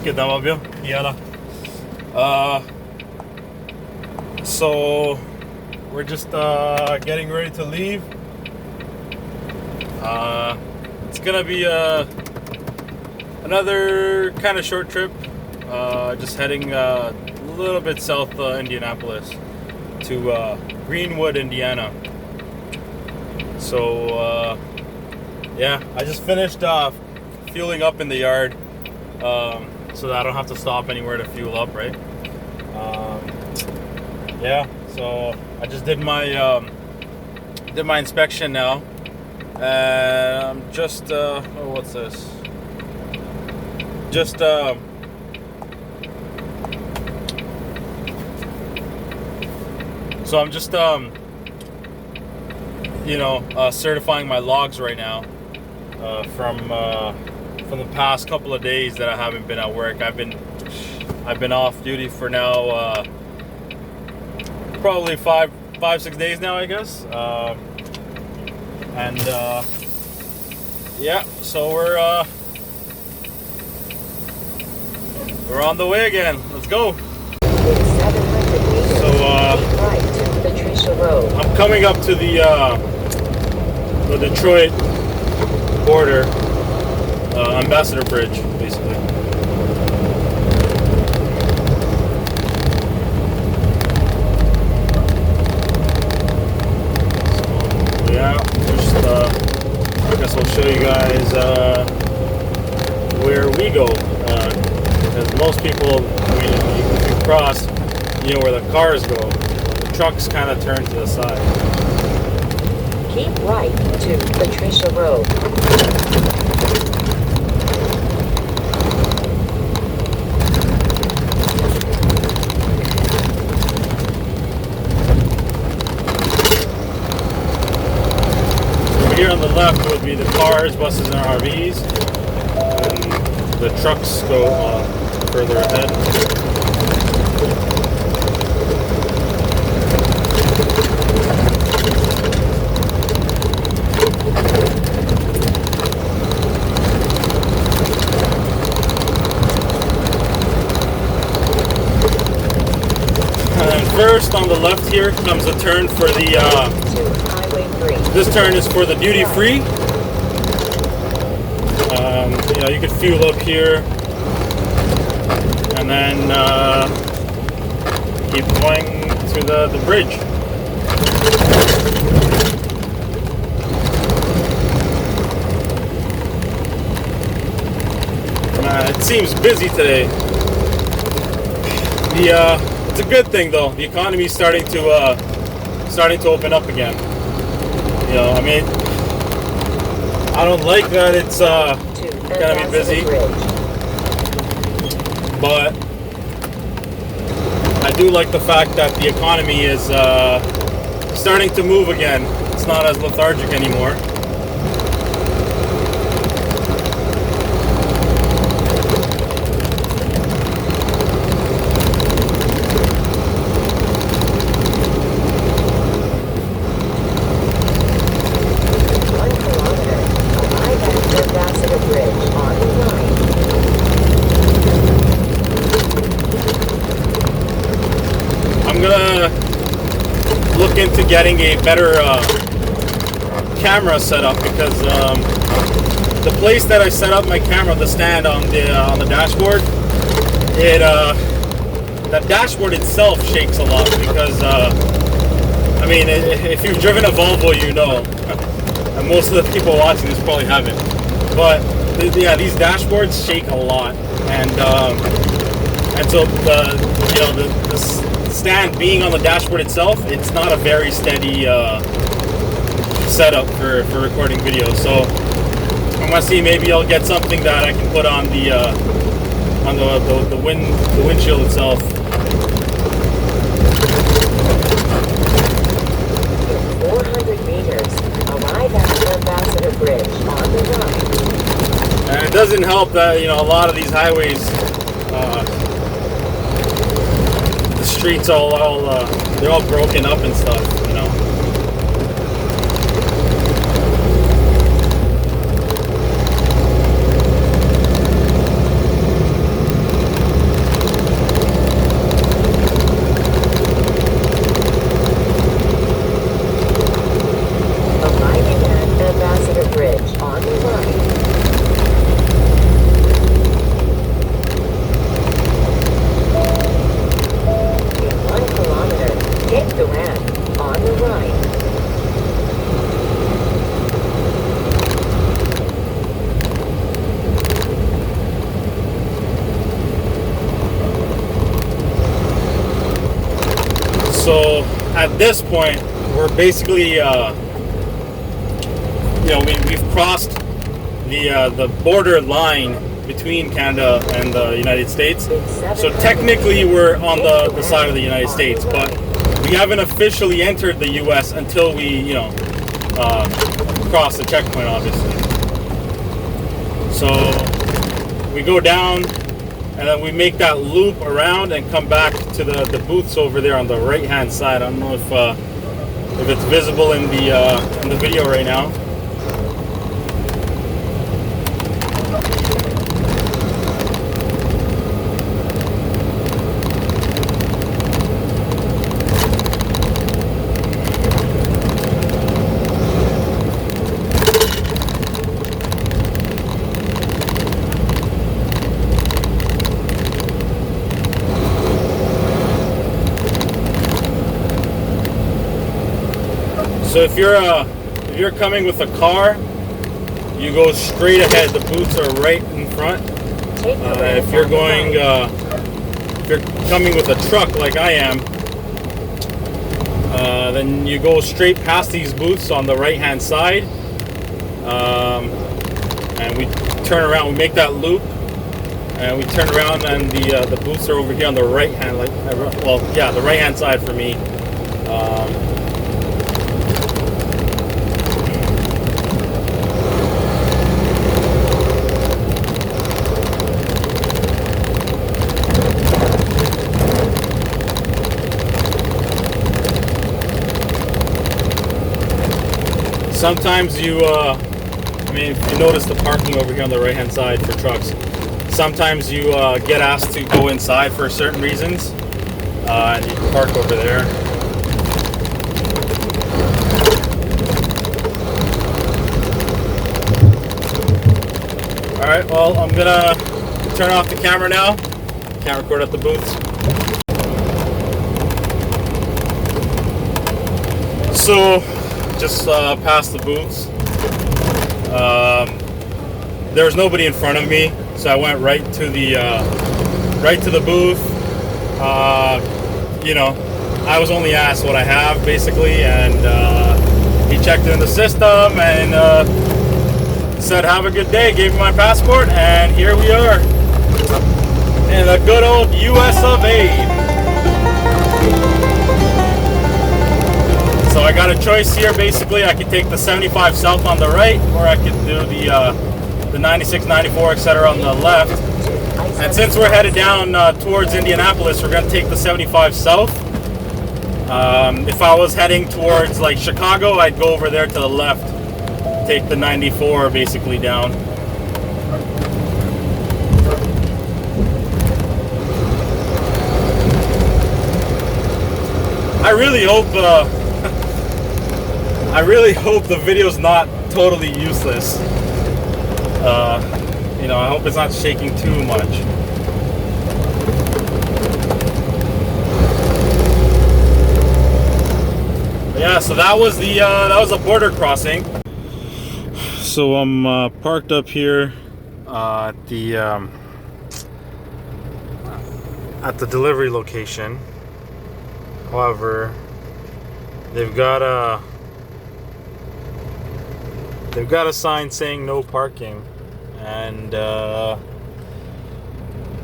Kiddan Babbeyo. Yala. So we're just getting ready to leave. It's gonna be another kind of short trip. Just heading a little bit south Indianapolis to Greenwood, Indiana. So yeah, I just finished fueling up in the yard, so that I don't have to stop anywhere to fuel up, right? Yeah, so I just did my inspection now, and I'm just what's this? Just so I'm just certifying my logs right now from the past couple of days that I haven't been at work. I've been off duty for now probably 5-6 days now, I guess. Yeah, so we're on the way again. Let's go. So I'm coming up to the Detroit border, Ambassador Bridge, basically. So yeah, just I guess I'll show you guys where we go. Because most people, I mean, if you cross, you know where the cars go. The trucks kind of turn to the side. Keep right to Patricia Road. So here on the left would be the cars, buses, and RVs. And the trucks go further ahead. First on the left here comes a turn for the this turn is for the duty free. You can fuel up here and then keep going to the bridge. It seems busy today. It's a good thing though. The economy is starting to open up again. You know, I mean, I don't like that it's gonna be busy, but I do like the fact that the economy is starting to move again. It's not as lethargic anymore. Look into getting a better camera setup, because the place that I set up my camera, the stand on the dashboard, that dashboard itself shakes a lot because I mean, if you've driven a Volvo, you know, and most of the people watching this probably haven't. But yeah, these dashboards shake a lot, and so the stand being on the dashboard itself, it's not a very steady setup for recording videos. So I'm gonna see, maybe I'll get something that I can put on the windshield itself. In 400 meters, arrive at the Ambassador Bridge on the right. And it doesn't help that, you know, a lot of these highways, the streets they're all broken up and stuff, you know. at this point, we're basically, we've crossed the border line between Canada and the United States. So technically, we're on the side of the United States, but we haven't officially entered the U.S. until we, cross the checkpoint, obviously. So we go down, and then we make that loop around and come back to the booths over there on the right-hand side. I don't know if it's visible in the video right now. So if you're coming with a car, you go straight ahead. The booths are right in front. If you're coming with a truck like I am, then you go straight past these booths on the right-hand side, and we turn around. We make that loop, and we turn around, and the booths are over here on the right-hand, the right-hand side for me. Sometimes if you notice the parking over here on the right-hand side for trucks, sometimes you get asked to go inside for certain reasons, and you can park over there. All right, well, I'm gonna turn off the camera now. Can't record at the booths. So, just past the booths. There was nobody in front of me, so I went right to the booth. I was only asked what I have basically, and he checked in the system and said, "Have a good day." Gave me my passport, and here we are in the good old U.S. of A. So I got a choice here. Basically, I could take the 75 south on the right, or I could do the 96, 94, etc. on the left. And since we're headed down towards Indianapolis, we're going to take the 75 south. If I was heading towards like Chicago, I'd go over there to the left, take the 94 basically down. I really hope the video's not totally useless. I hope it's not shaking too much. Yeah, so that was the border crossing. So I'm parked up here at the delivery location. However, they've got a sign saying no parking, and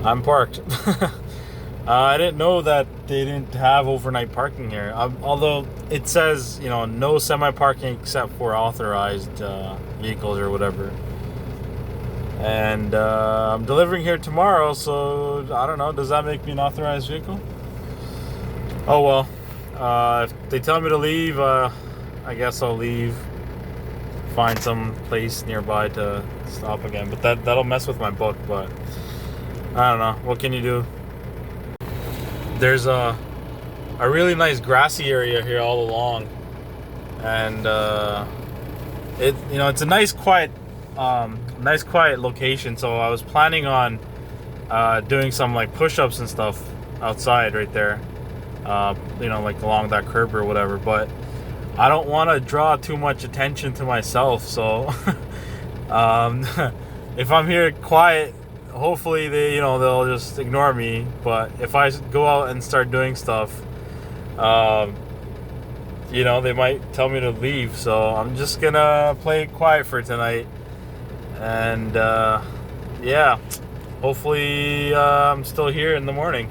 I'm parked. I didn't know that they didn't have overnight parking here. Although it says, no semi-parking except for authorized vehicles or whatever. And I'm delivering here tomorrow, so I don't know. Does that make me an authorized vehicle? Oh well. If they tell me to leave, I guess I'll leave. Find some place nearby to stop again. But that'll mess with my book. But I don't know. What can you do? There's a really nice grassy area here all along, and it's a nice quiet location. So I was planning on doing some like push-ups and stuff outside right there, like along that curb or whatever. But I don't want to draw too much attention to myself, so if I'm here quiet, hopefully they'll just ignore me. But if I go out and start doing stuff, you know, they might tell me to leave. So I'm just gonna play it quiet for tonight. And yeah, hopefully I'm still here in the morning.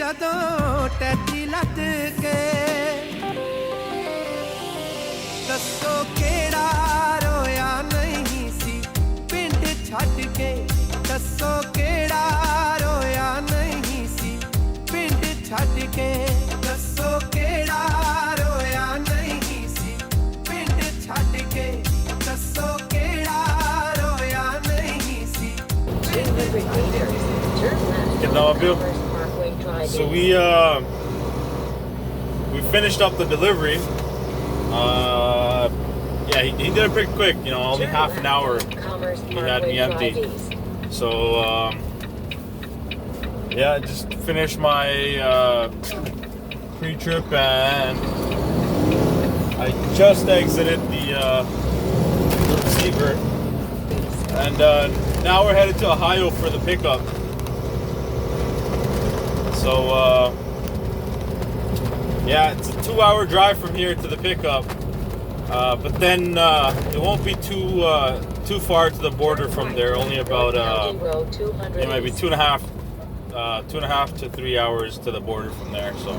ਜਦੋਂ ਟੈਚੀ ਲੱਗ ਕੇ ਦੱਸੋ ਕਿਹੜਾ ਰੋਇਆ ਨਹੀਂ ਸੀ ਪਿੰਡ ਛੱਡ ਕੇ ਦੱਸੋ ਕਿਹੜਾ ਰੋਇਆ ਨਹੀਂ ਸੀ ਪਿੰਡ ਛੱਡ ਕੇ ਦੱਸੋ ਕਿਹੜਾ ਰੋਇਆ ਨਹੀਂ ਸੀ ਪਿੰਡ ਛੱਡ ਕੇ ਦੱਸੋ ਕਿਹੜਾ ਰੋਇਆ ਨਹੀਂ ਸੀ 200 meters. Turn left. Kiddan Babbeyo. Parkway Drive. So we finished up the delivery. Yeah, he did it pretty quick. You know, only Turn half an hour. left. Commerce He had me Parkway empty. Drive East. So yeah, I just finished my pre-trip and I just exited the receiver, and now we're headed to Ohio for the pickup. So yeah, it's a 2-hour drive from here to the pickup, but then it won't be too far to the border from there. Only about it might be 2.5 to 3 hours to the border from there. So.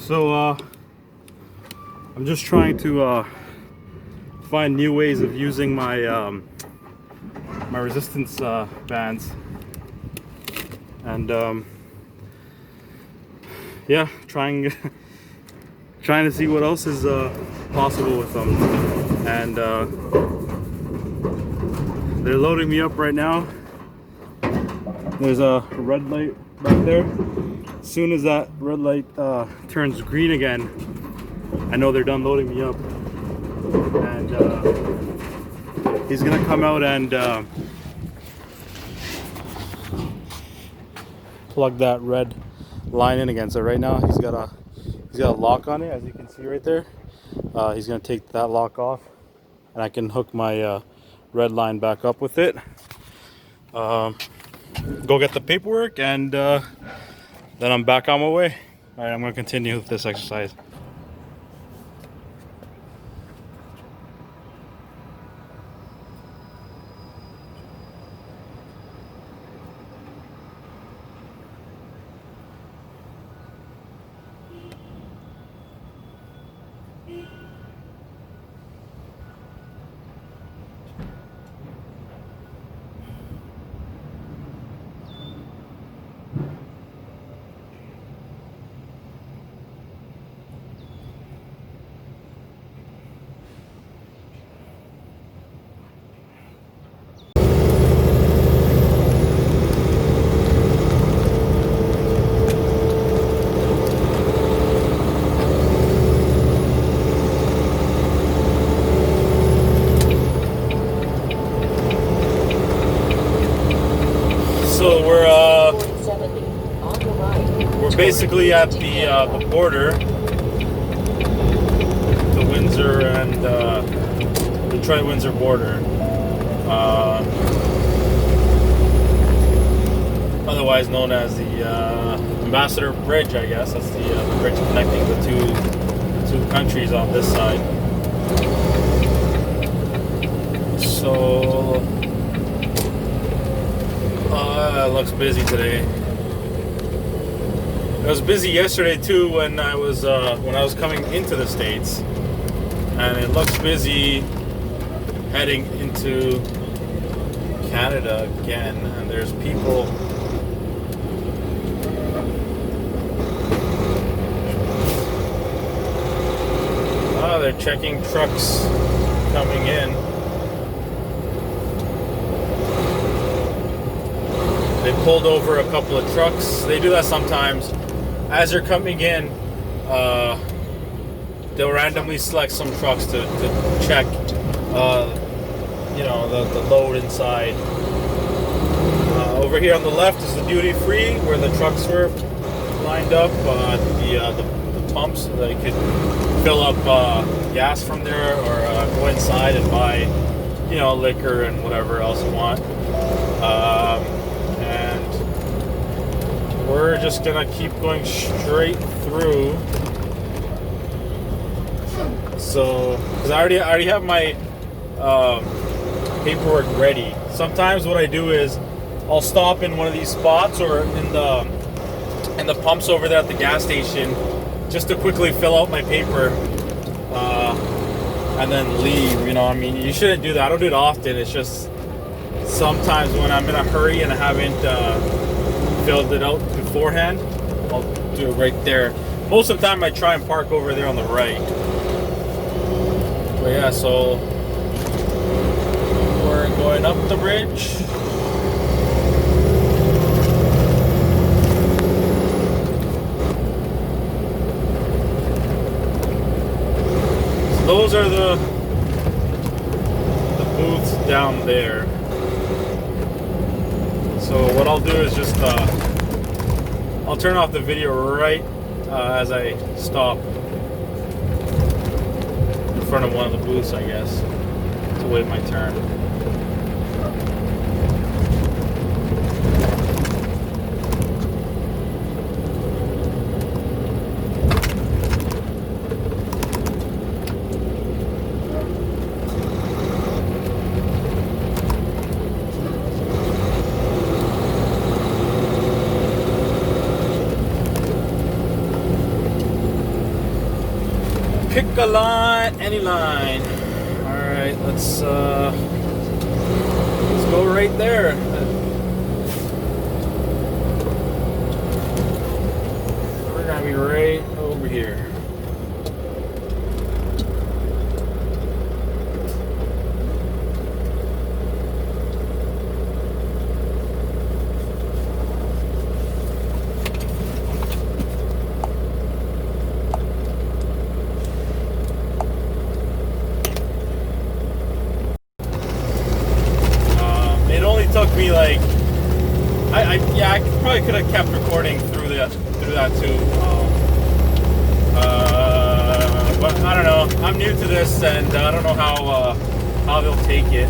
So I'm just trying to find new ways of using my my resistance bands, and yeah, trying to see what else is possible with them. And they're loading me up right now. There's a red light back there. As soon as that red light turns green again, I know they're done loading me up, and he's gonna come out and plug that red line in again. So right now he's got a lock on it, as you can see right there. He's gonna take that lock off, and I can hook my red line back up with it. Go get the paperwork, and then I'm back on my way. All right, I'm gonna continue with this exercise. Basically at the border, the Windsor and Detroit-Windsor border. otherwise known as the Ambassador Bridge, I guess. That's the bridge connecting the two countries on this side. So it looks busy today. It was busy yesterday too when I was coming into the States, and it looks busy heading into Canada again. And there's people. They're checking trucks coming in. They pulled over a couple of trucks. They do that sometimes. As they're coming in, they'll randomly select some trucks to check, the load inside. Over here on the left is the duty free, where the trucks were lined up. The pumps, so they could fill up gas from there, or go inside and buy, liquor and whatever else you want. And we're just gonna keep going straight through. So, because I already have my paperwork ready. Sometimes what I do is I'll stop in one of these spots or in the pumps over there at the gas station, just to quickly fill out my paper, and then leave. You shouldn't do that. I don't do it often. It's just sometimes when I'm in a hurry and I haven't filled it out beforehand, I'll do it right there. Most of the time I try and park over there on the right. But yeah, so we're going up the bridge. Those are the booths down there. So what I'll do is just I'll turn off the video right as I stop in front of one of the booths, I guess, to wait my turn. Pick a line, any line. All right, let's go right there. We're gonna be right over here. Took me like I probably could have kept recording through that too, but I don't know. I'm new to this and I don't know how they'll take it.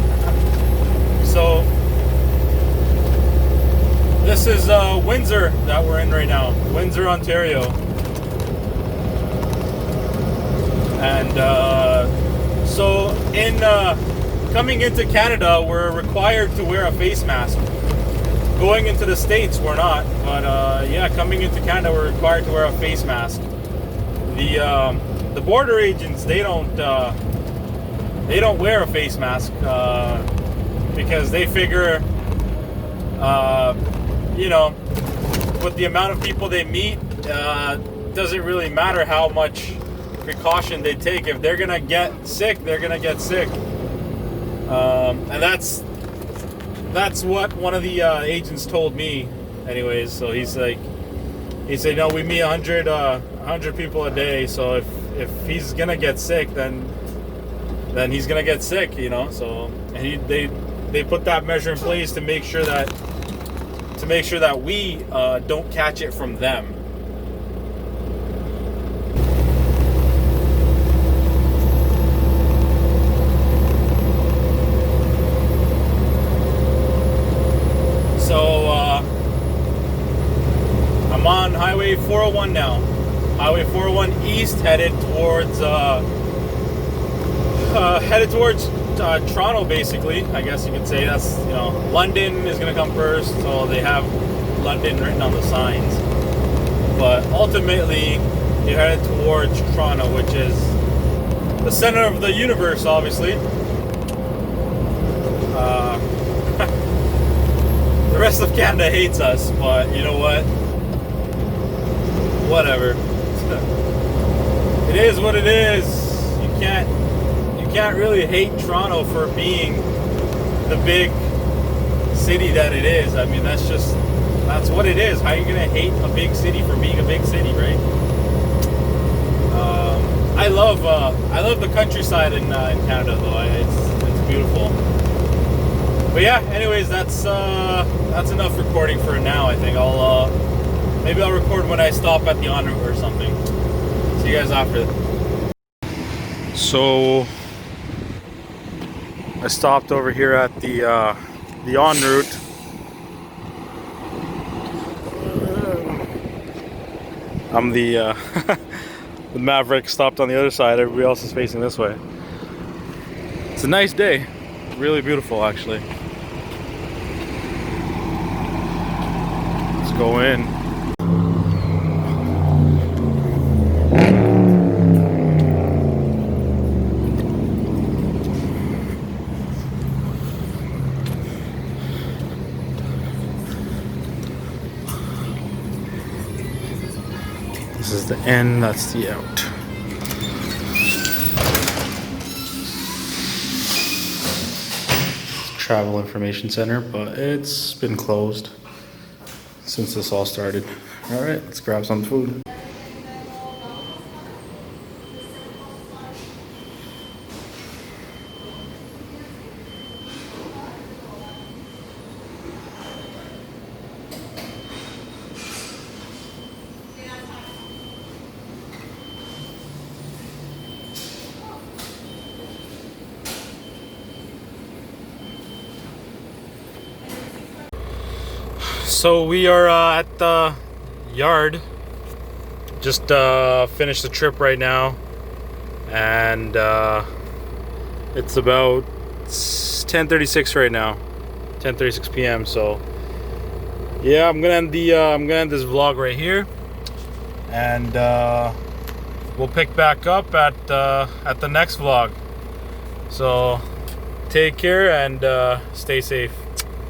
So this is Windsor that we're in right now, Windsor, Ontario, and so in coming into Canada, we're required to wear a face mask. Going into the States, we're not. But coming into Canada, we're required to wear a face mask. The border agents, they don't wear a face mask because they figure, with the amount of people they meet, doesn't really matter how much precaution they take. If they're gonna get sick, they're gonna get sick. And that's what one of the agents told me anyways. So he said, no, we meet 100 people a day, so if he's gonna get sick, then he's gonna get sick, so, and they put that measure in place to make sure that we don't catch it from them. 401 now. Highway 401 east, headed towards Toronto, basically. I guess you could say that's, you know, London is gonna come first, so they have London written on the signs. But ultimately, you're headed towards Toronto, which is the center of the universe, obviously. The rest of Canada hates us, but you know what? Whatever. It is what it is. You can't really hate Toronto for being the big city that it is. I mean, that's what it is. How are you gonna hate a big city for being a big city, right? I love the countryside in Canada, though. It's beautiful. But yeah, anyways, that's enough recording for now. I think maybe I'll record when I stop at the en route or something. See you guys after. So I stopped over here at the en route. I'm the the Maverick stopped on the other side. Everybody else is facing this way. It's a nice day, really beautiful actually. Let's go in. This is the in, that's the out. Travel Information Center, but it's been closed since this all started. All right, let's grab some food. So we are at the yard. Just finished the trip right now, and it's about 10:36 right now, 10:36 p.m. So yeah, I'm gonna end this vlog right here, and we'll pick back up at the next vlog. So take care and stay safe.